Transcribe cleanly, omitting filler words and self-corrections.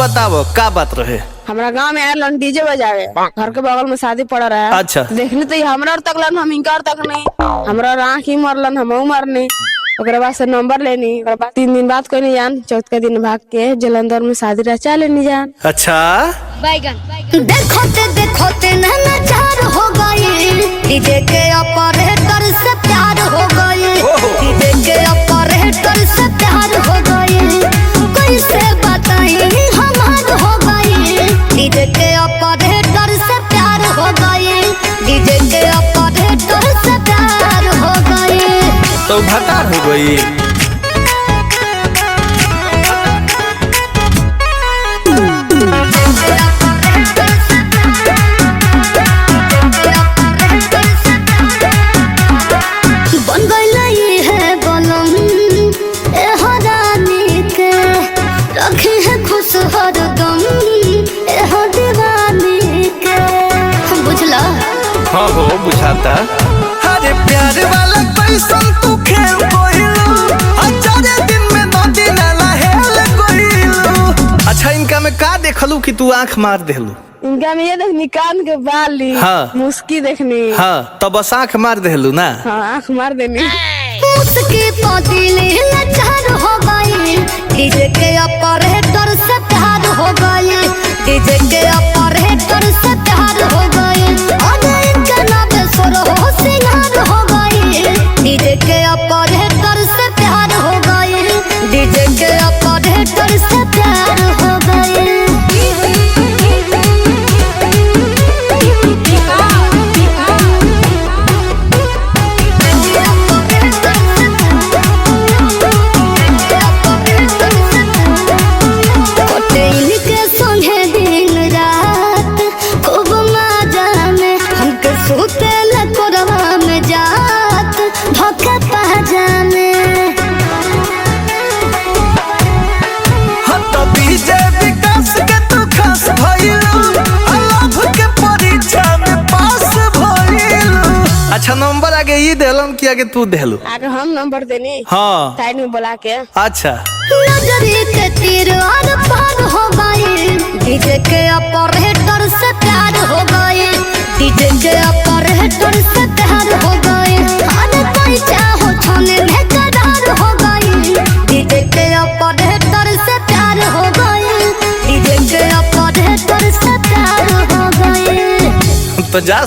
बताओ का बात रहे। हमारा गांव में आयल डीजे बजावे, घर के बगल में शादी पड़ रहा है। अच्छा। देखने तो हमरा और तकलन, हम इनकार तक नहीं, हमरा आँख ही मरलन, हम मरनी। ओकरे बाद से नंबर लेनी, ओकरे बाद 3 दिन बाद कोई नहीं जान, चौथे दिन भाग के जलंधर में शादी रचा लेनी जान। अच्छा देखोते नैनाचार हो गई, डीजे के ऑपरेटर से प्यार हो गई, डीजे के ऑपरेटर से प्यार हो गई, कैसे बताई हमार हो गई, डीजे के ऑपरेटर से प्यार हो गई, डीजे के ऑपरेटर से प्यार हो गई। तो भतार हो गई। हाँ हो बुझाता। अरे प्यार वाला पैसा तू खेल कोइलो, हजारे दिन में 2 दिन लहेल कोइलो। अच्छा इनका में का देखलू कि तू आंख मार देलू? इनका में ये देखनी कान के बाली, हाँ। मुस्की देखनी, हाँ तो बस आंख मार देलू ना। हाँ आंख मार देनी। मुस्की पतिले लाचार हो गई, डीजे के ऑपरेटर से प्यार हो गई, डीजे के ऑपरेटर से प्यार हो गई, और इनका नाम हो सिंगार हो गई, डीजे के ऑपरेटर से प्यार हो गई, डीजे के ऑपरेटर से प्यार हो गई। अच्छा नंबर आगे ये देलन कि आगे तू देलू? आगे हम नंबर देनी, हाँ साइड में बुला के। अच्छा नजरी के तीर आर पार हो गई, डीजे के ऑपरेटर से प्यार हो गई, डीजे के ऑपरेटर से प्यार हो गई, अरे कोई चाहो छाने में करार हो गई, डीजे के ऑपरेटर से प्यार हो गई, डीजे के ऑपरेटर से प्यार हो गई। तो जा